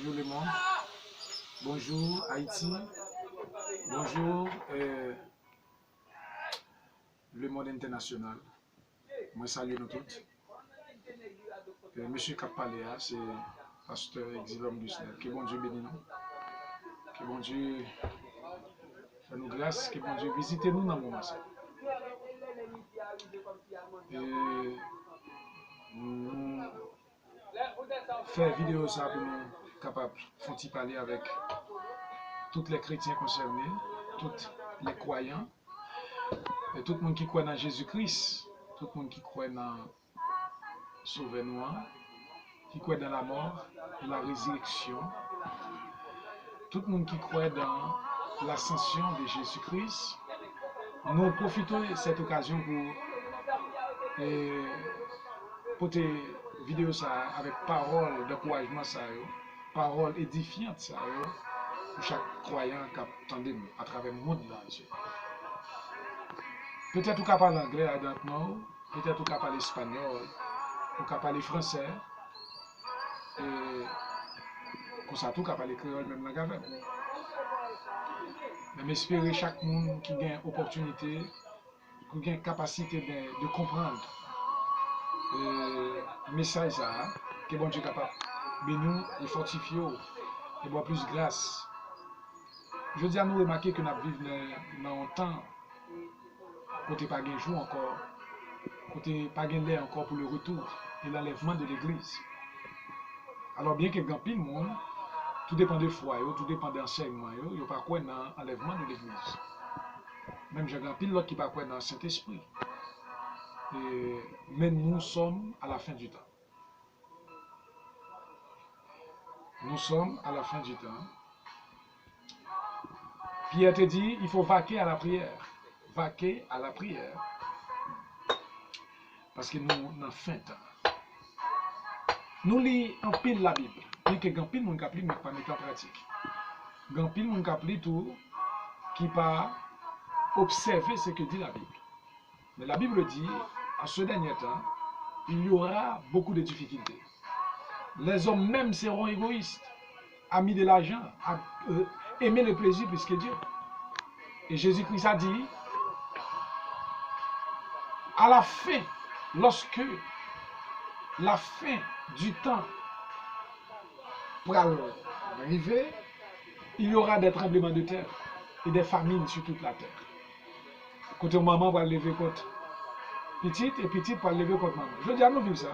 bonjour le monde, bonjour Haïti, bonjour le monde international. Moi salue nous tous. Monsieur Kapaléa, c'est pasteur Exilom Gusner. Que bon Dieu bénisse nous. Que bon Dieu fait nous grâce. Que bon Dieu visite nous dans le moment. Nous faire vidéo ça pour nous capables de parler avec tous les chrétiens concernés, tous les croyants, et tout le monde qui croit dans Jésus-Christ, tout le monde qui croit dans Sauveur-nous, qui croit dans la mort et la résurrection, tout le monde qui croit dans l'ascension de Jésus-Christ. Nous profitons de cette occasion pour porter vidéo ça avec parole d'encouragement, parole édifiante ça, pour chaque croyant qui attend à travers le monde. Peut-être qu'on parle anglais à maintenant, peut-être qu'on parle espagnol, on parle français, et pour ça, tout parle créole même langue avec. Mais j'espère chaque monde qui a une opportunité, qui a une capacité de comprendre le message que bon Dieu est capable de nous et fortifier et boire plus grâce. Je dis à nous remarquer que nous vivons dans un temps côté pas de jour encore, côté pas de l'air encore pour le retour et l'enlèvement de l'église. Alors bien que grand pile monde, tout dépend de foi, tout dépend de l'enseignement, il n'y a pas quoi dans l'enlèvement de l'église. Même j'ai grand pile l'autre qui pas quoi dans le Saint-Esprit. Mais nous sommes à la fin du temps. Nous sommes à la fin du temps. Pierre te dit, il faut vaquer à la prière. Vaquer à la prière. Parce que nous sommes en fin de temps. Nous lisons en pile la Bible. Et que grand pile, nous ne mais pas mettre en pratique. Grand pile, nous ne tout qui pas observer ce que dit la Bible. Mais la Bible dit, en ce dernier temps, il y aura beaucoup de difficultés. Les hommes même seront égoïstes, amis de l'argent, aimer le plaisir plus que Dieu. Et Jésus-Christ a dit, à la fin, lorsque la fin du temps pourra arriver, il y aura des tremblements de terre et des famines sur toute la terre. Côté maman va lever côté petite et petite pour lever côté maman. Je dis à nous vivre ça.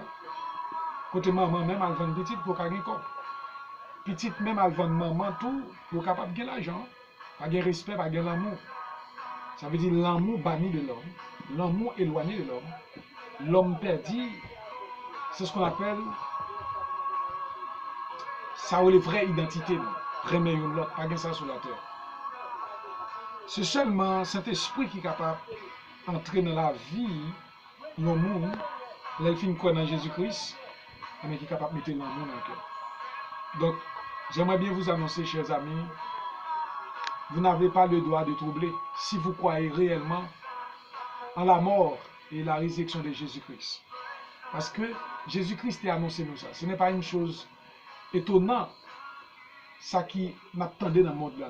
Côté maman même elle vend petite pour qu'elle corps. Petite même elle vend maman tout pour capable de l'argent, pas de respect, pas de l'amour. Ça veut dire l'amour banni de l'homme, l'amour éloigné de l'homme, l'homme perdu. C'est ce qu'on appelle ça ou les vraies identités, vraiment l'autre, pas de ça sur la terre. C'est seulement cet esprit qui est capable d'entrer dans la vie de monde, l'elfine croit dans Jésus-Christ, mais qui est capable de mettre l'amour dans le cœur. Donc, j'aimerais bien vous annoncer, chers amis, vous n'avez pas le droit de troubler si vous croyez réellement en la mort et la résurrection de Jésus-Christ. Parce que Jésus-Christ a annoncé nous ça. Ce n'est pas une chose étonnante, ça qui m'attendait dans le monde là.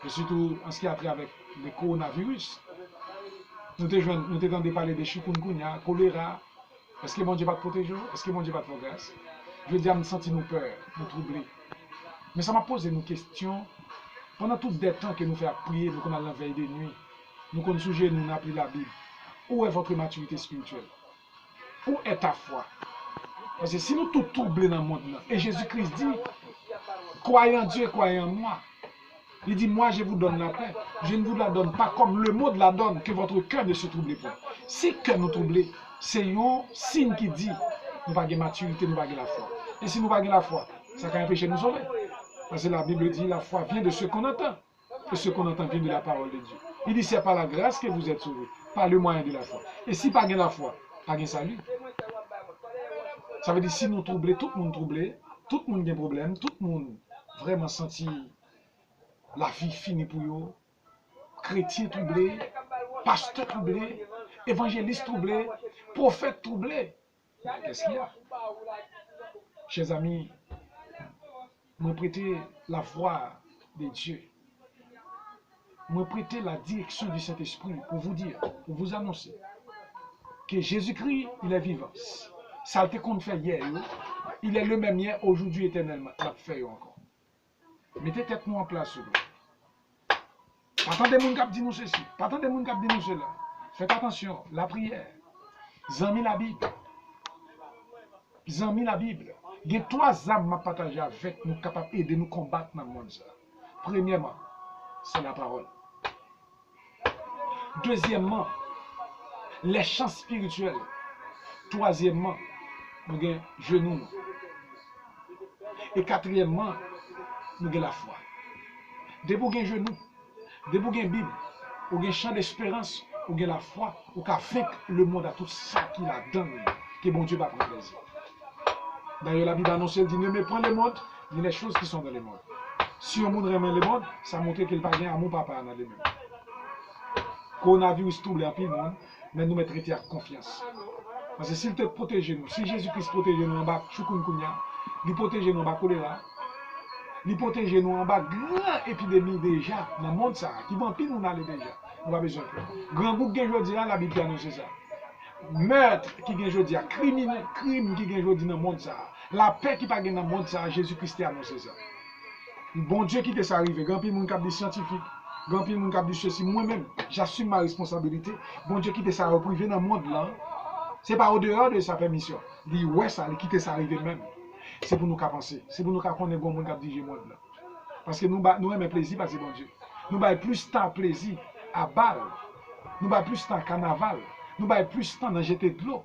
Et surtout en ce qui a trait avec le coronavirus. Nous t'entendons parler de chikungunya, choléra. Est-ce que mon Dieu va te protéger? Est-ce que mon Dieu va te faire grâce? Je veux dire, nous sentons nous peur, nous troubler. Mais ça m'a posé une question. Pendant tout le temps que nous faisons prier, nous avons la veille de nuit, nous avons sujet, nous avons appris la Bible. Où est votre maturité spirituelle? Où est ta foi? Parce que si nous tout troublés dans le monde, là, et Jésus-Christ dit, croyez en Dieu, croyez en moi. Il dit, moi je vous donne la paix. Je ne vous la donne pas comme le monde la donne, que votre cœur ne se trouble pas. Si le cœur nous trouble, c'est un signe qui dit, nous n'avons pas de maturité, nous n'avons pas de la foi. Et si nous n'avons pas de la foi, ça peut empêcher de nous sauver. Parce que la Bible dit, la foi vient de ce qu'on entend. Et ce qu'on entend vient de la parole de Dieu. Il dit, c'est par la grâce que vous êtes sauvés, par le moyen de la foi. Et si pas de la foi, pas de salut. Ça veut dire, si nous troublons, tout le monde troublé, tout le monde a des problèmes, tout le monde vraiment senti la vie finie pour eux, chrétien troublé, pasteur troublé, évangéliste troublé, prophète troublé. Qu'est-ce qu'il y a? Chers amis, moi prêter la voix de Dieu. Moi prêter la direction du Saint-Esprit pour vous dire, pour vous annoncer que Jésus-Christ, il est vivant. Ça a été qu'on fait hier, il est le même hier, aujourd'hui, éternellement. Il a fait encore. Mettez tête nous en place. Pas tant de monde qui dit nous ceci, pas tant de monde qui dit nous cela. Faites attention, la prière. Zami la Bible. Zami la Bible. Il y a 3 âmes à partager avec nous, capables d'aider nous combattre dans le monde. Premièrement, c'est la parole. Deuxièmement, les chants spirituels. Troisièmement, nous avons genoux. Et quatrièmement, nous avons la foi. Dès que vous avez genoux, dès que vous avez Bible, vous avez chant d'espérance, vous avez la foi, vous avez vaincre le monde à tout ça qu'il a donné, que mon Dieu va prendre plaisir. D'ailleurs, la Bible annonce, elle dit, ne méprenez le monde, ni les choses qui sont dans le monde. Si on monde remet le monde, ça montre qu'il n'y a pas gain à mon papa dans le monde. Coronavirus tout le monde, mais nous mettons traiter avec confiance. Parce que s'il te protège nous, si Jésus-Christ protège nous en bas, chikungunya, il protège nous en bas choléra, il protège nous en bas grande épidémie déjà dans le monde ça, qui va pile nous aller déjà. On va besoin de grand groupe qui aujourd'hui la Bible annonce ça. Meurtre qui gagne aujourd'hui, crime qui gagne aujourd'hui dans le monde ça. La paix qui pas gagne dans le monde ça, Jésus-Christ a annoncé ça. Bon Dieu qui t'est arrivé, grand pile monde qui dit scientifique, grand pile monde qui dit ceci, moi-même, j'assume ma responsabilité. Bon Dieu qui t'est ça privé dans le monde là. Ce n'est pas au dehors de sa permission. Il dit, ouais, ça, il quitte ça arriver même. C'est pour nous qu'à penser. C'est pour nous qu'à connaître bon monde qui a dirigé le monde là. Parce que nous aimons plaisir, parce que bon Dieu. Nous avons plus de temps plaisir à balle. Nous avons plus de temps à carnaval. Nous avons plus de temps dans jeter de l'eau.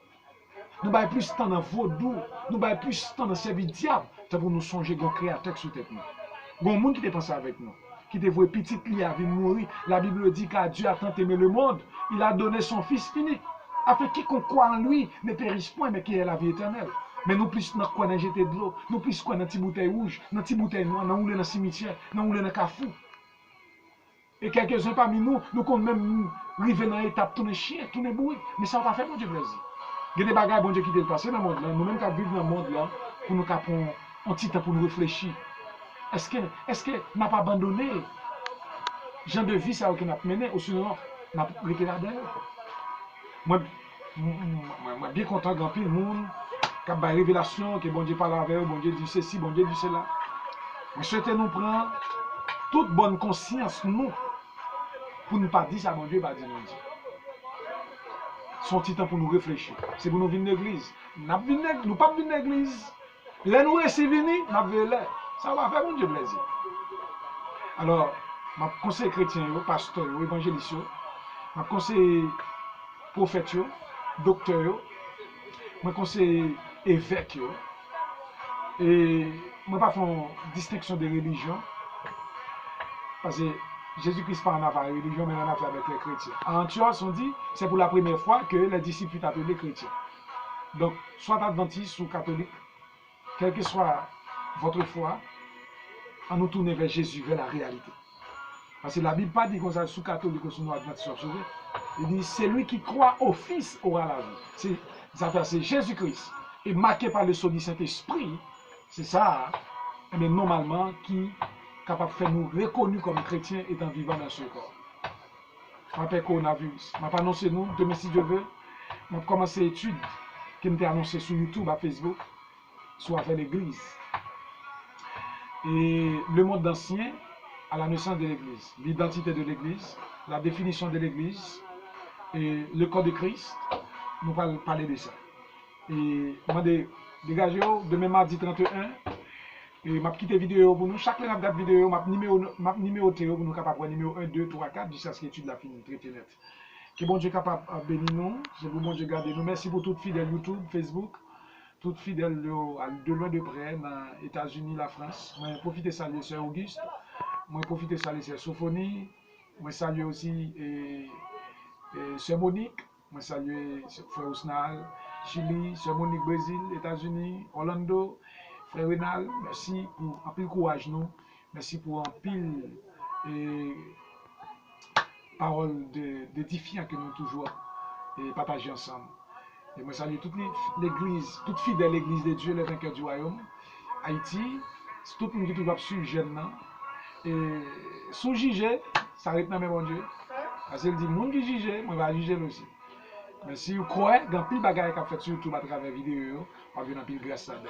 Nous avons plus de temps dans vaudou. Nous avons plus de temps dans servir le diable. C'est pour nous songer qu'on créateur sous tête nous. Bon monde qui te pense avec nous. Qui te voit petit, il a vu mourir. La Bible dit qu'à Dieu a tant aimé le monde. Il a donné son Fils unique. Afin quiconque croit en lui ne périsse point, mais qui ait la vie éternelle. Mais nous plus dans quoi dans jeter de l'eau, nous plus quoi dans petite bouteille rouge, dans petite bouteille noire, dans dans le cimetière, dans dans le cafou. Et quelques-uns parmi nous, nous comptons même arriver dans l'étape tourner chien, tourner bourri. Mais ça va pas faire mon Dieu plaisir. Il y a des bagages bon Dieu qui te passé dans le monde là, nous-mêmes qui vivons dans le monde là, pour nous prendre un petit temps pour nous réfléchir. Est-ce que n'a pas abandonné genre de vie ça que n'a mené, ou sinon n'a pas été là-dedans? Moi, bien content grand pile monde qui a des révélations que bon Dieu parle avec eux, bon Dieu dit ceci, bon Dieu dit cela. Je souhaite nous prendre toute bonne conscience nous pour ne pas dire ça bon Dieu va dire non. Son petit temps pour nous réfléchir. C'est pour nous venir de l'église. Nous ne pas venir de l'église. Là nous c'est venir, nous venons là. Ça va faire bon Dieu plaisir. Alors, ma conseil chrétien, pasteur, évangéliste, ma conseil prophète, docteur, moi conseille évêque, et moi pas font distinction de religion, parce que Jésus-Christ pas en affaire de religion, mais en affaire avec les chrétiens. En Antioche, on dit, c'est pour la première fois que les disciples sont appelés chrétiens. Donc, soit adventiste ou catholique, quelle que soit votre foi, on nous tourne vers Jésus, vers la réalité. Parce que la Bible pas dit qu'on soit sous catholique ou sous adventiste soit sauvé. Il dit, c'est lui qui croit au Fils aura la vie. C'est Jésus-Christ. Et marqué par le sceau du Saint-Esprit, c'est ça, mais normalement, qui est capable de faire nous reconnus comme chrétiens étant vivants dans ce corps. Après coronavirus, je vais annoncer nous, demain si Dieu veut, je vais commencer l'étude qui m'a été annoncée sur YouTube, à Facebook, sur affaire l'église. Et le monde ancien, à la naissance de l'église, l'identité de l'église, la définition de l'église, et le corps de Christ, nous allons parler de ça. Et moi, dégagez demain mardi 31, et je vais quitter vidéo pour nous. Chaque date vidéo, je numéroté pour nous capable numéro 1, 2, 3, 4, jusqu'à ce que l'étude la fini, traité net. Que bon Dieu capable de bénir nous, je vous bon Dieu garder nous. Merci pour toutes fidèles YouTube, Facebook, toutes fidèles de loin de près, dans les États-Unis, la France. Je profite de saluer Sœur Auguste, je profite de saluer Sœur Sophonie, je salue aussi Sœur Monique, je salue Frère Ousnal, Chili, Sœur Monique, Brésil, États-Unis, Orlando, Frère Renal, merci pour un pile courage nous, merci pour un pile paroles d'édifiants que nous toujours partager ensemble. Et je salue toute l'église, toute fidèle église de Dieu, les vainqueurs du royaume, Haïti, C'est tout le monde qui trouve sur jeune là. Et sous juger, ça arrive dans mon Dieu. Parce qu'il dit, monde qui juge, moi va juger aussi. Mais si vous croyez, dans pile bagaille qu'a fait sur YouTube à travers la vidéo, on va venir pile grâce à Dieu.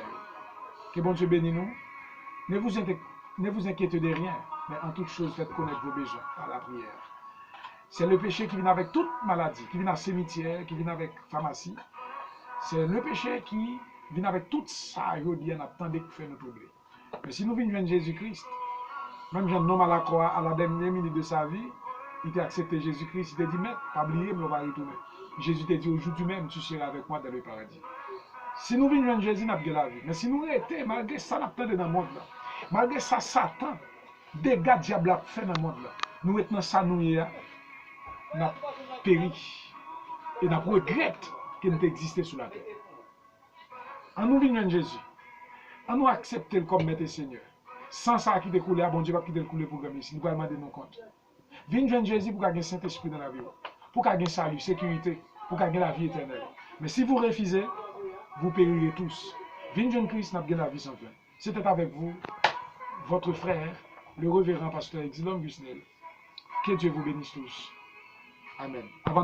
Que bon Dieu bénisse nous. Ne vous inquiétez de rien, mais en toute chose, faites connaître vos besoins par la prière. C'est le péché qui vient avec toute maladie, qui vient à cimetière, qui vient avec pharmacie. C'est le péché qui vient avec tout ça, je dis, on attendait que fait notre oublier. Mais si nous venons de Jésus-Christ, même un homme à la croix, à la dernière minute de sa vie, il a accepté Jésus-Christ, il t'a dit, mais pas oublier, mais on va retourner. Jésus t'a dit, aujourd'hui même, tu seras avec moi dans le paradis. Si nous venons de Jésus, nous avons la vie. Mais si nous étions, malgré ça, nous avons dans le monde là. Malgré ça, Satan, dégâts diable a fait dans le monde là. Nous étions dans ça, nous avons péri. Et nous regrettons qu'il n'ait existé sur la terre. En nous venons de Jésus, en nous accepter comme maître et Seigneur. Sans ça qui découle, bon Dieu va quitter le couler pour gagner ici. Nous allons demander nos comptes. Venez de Jésus pour gagner le Saint-Esprit dans la vie. Pour gagner salut, sécurité, pour gagner la vie éternelle. Mais si vous refusez, vous périrez tous. Venez de Christ, n'a pas la vie sans fin. C'était avec vous, votre frère, le révérend pasteur Exilon Gusnel. Que Dieu vous bénisse tous. Amen.